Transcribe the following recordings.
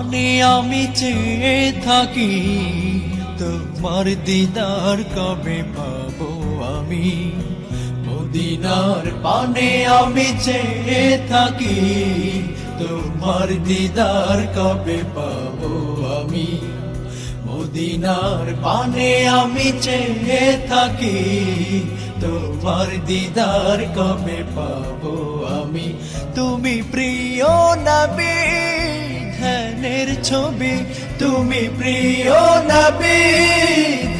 পানে আমি চেয়ে থাকি, তোমার দিদার কবে পাবো আমি। মদিনার পানে আমি চেয়ে থাকি, তোমার দিদার কবে পাবো আমি। মদিনার পানে আমি চেয়ে থাকি, তোমার দিদার কবে পাবো আমি। তুমি প্রিয় নবী ধ্যানের ছবি, তুমি প্রিয় নবী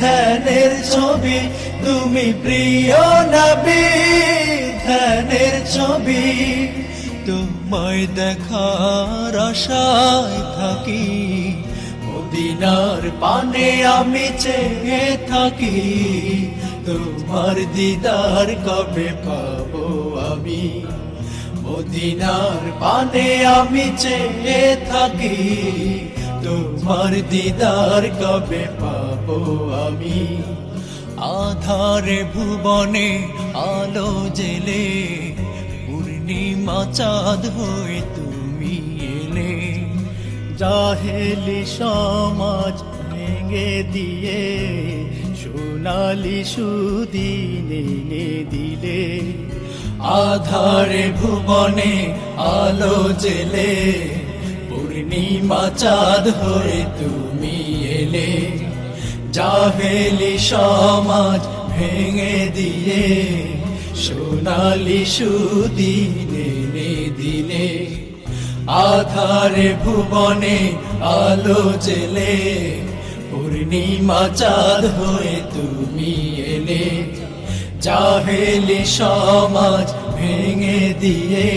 ধ্যানের ছবি, তুমি প্রিয় নবী ধ্যানের ছবি। তোমায় দেখার আশায় থাকি, মদিনার পানে আমি চেয়ে থাকি, তোমার দিদার কবে পাবো আমি। মদিনার পানে আমি চেয়ে থাকি, তোমার দিদার কবে পাবো আমি। আধারে ভুবনে আলো জেলে, পূর্ণিমা চাঁদ হয়ে তুমি এলে। জাহেলি সমাজ ভেঙে দিয়ে, সোনালি সুদিন এনে দিলে। আধারে ভুবনে আলো জেলে, পূর্ণিমা চাঁদ হয়ে তুমি এলে। জাহেলি সমাজ ভেঙে দিয়ে, সোনালি সুদিন এনে দিলে। আধারে ভুবনে আলো জেলে, পূর্ণিমা চাঁদ হয়ে তুমি এলে। জাহেলি সমাজ ভেঙে দিয়ে,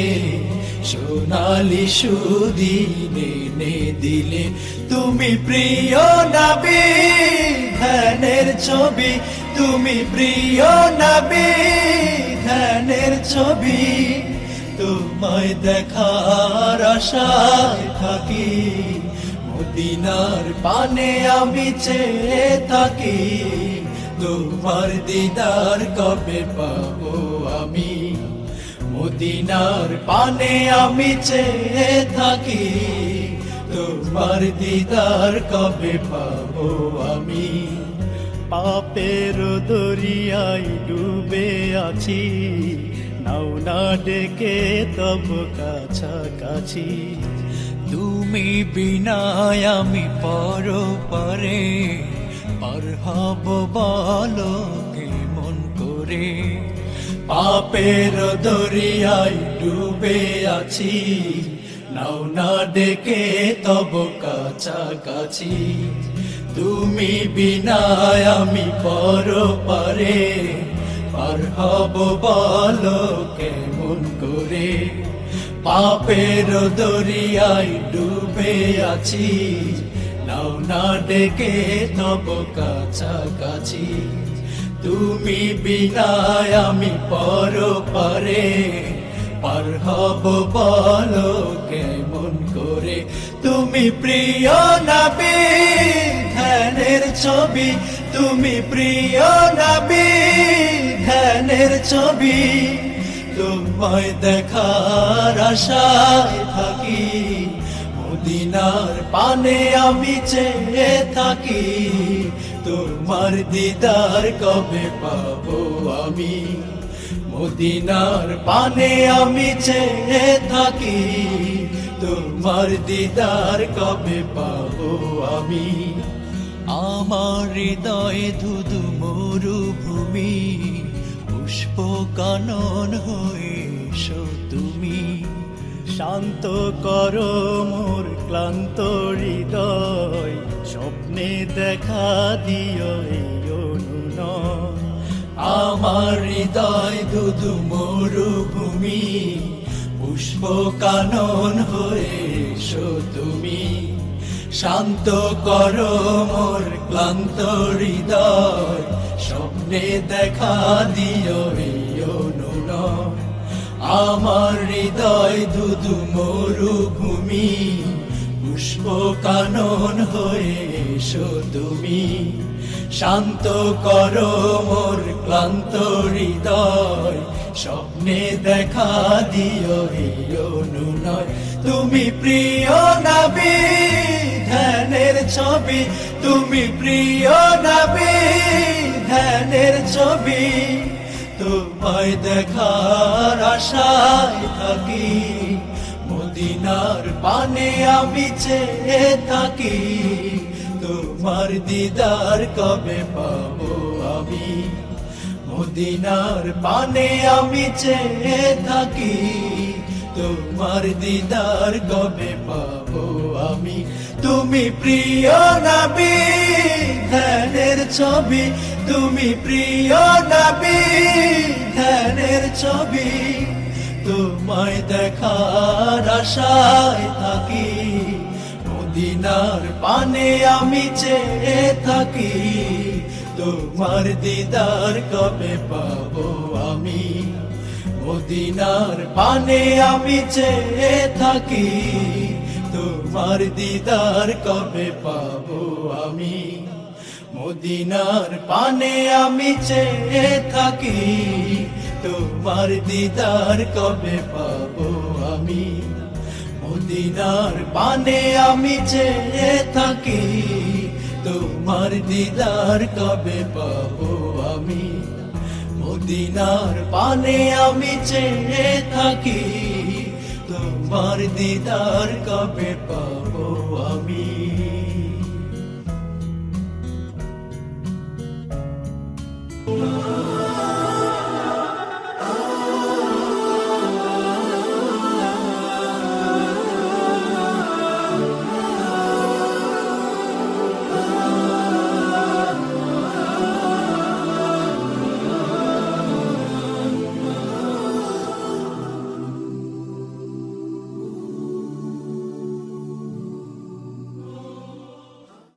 সোনালি সুদিন এনে দিলে। তুমি প্রিয় নবী ধ্যানের ছবি, তুমি প্রিয় নবী ধ্যানের ছবি। তোমায় দেখার আশায় থাকি, মদিনার পানে আমি চেয়ে থাকি, তোমার দিদার কবে পাবো আমি। মদিনার পানে আমি চেয়ে থাকি, তোমার দিদার কবে পাবো আমি। পাপের দরিয়ায় ডুবে আছি, নাও না ডেকে তব কাছাকাছি। তুমি বিনায় আমি পরপারে, পার হব বলো কেমন করে। পাপের দরিয়ায় ডুবে আছি, নাও না ডেকে তব কাছাকাছি। তুমি বিনায় আমি পরপারে, পার হব বলো কেমন করে। পাপের দরিয়ায় ডুবে আছি, নাও না ডেকে তব কাছাকাছি। তুমি বিনায় আমি পরপারে, পার হব বলো কেমন করে। তুমি প্রিয় নবী ধ্যানের ছবি, তুমি প্রিয় নবী ধ্যানের ছবি। তোমায় দেখার আশায় থাকি, মদিনার পানে আমি চেয়ে থাকি, তোমার দিদার কবে পাবো আমি। মদিনার পানে আমি চেয়ে থাকি, তোমার দিদার কবে পাবো আমি। আমার হৃদয়ে ধুধু মরুভূমি, পুষ্প কানন হয়ে এসো তুমি। শান্ত করো মোর ক্লান্ত হৃদয়, স্বপ্নে দেখা দিও এই অনুনয়। আমার হৃদয় ধুধু মরুভূমি, পুষ্প কানন হয়ে এসো তুমি। শান্ত করো মোর ক্লান্ত হৃদয়, স্বপ্নে দেখা দিও এই অনুনয়। আমার হৃদয় ধুধু মরুভূমি, পুষ্প কানন হয়ে এসো তুমি। শান্ত করো মোর ক্লান্ত হৃদয়, স্বপ্নে দেখা দিও এই অনুনয়। তুমি প্রিয় নবী ছবি, তুমি প্রিয় নবী, ধ্যানের ছবি। তোমায় দেখার আশায় থাকি, মদিনার পানে আমি চেয়ে থাকি। তোমার দিদার কবে পাবো আমি, মদিনার পানে আমি চেয়ে থাকি। তোমার দিদার কবে পাবো আমি। তুমি প্রিয় নবী, ধ্যানের ছবি, তুমি প্রিয় নবী, ধ্যানের ছবি। তোমায় দেখার আশায় থাকি, মদিনার পানে আমি চেয়ে থাকি। তোমার দিদার কবে পাবো আমি, মদিনার পানে আমি চেয়ে থাকি। তোমার দিদার কবে পাবো আমি, মদিনার পানে আমি চেয়ে থাকি। তোমার দিদার কবে পাবো আমি, মদিনার পানে আমি চেয়ে থাকি। তোমার দিদার কবে পাবো আমি, মদিনার পানে আমি চেয়ে থাকি। তোমার দিদার কবে পাবো আমি।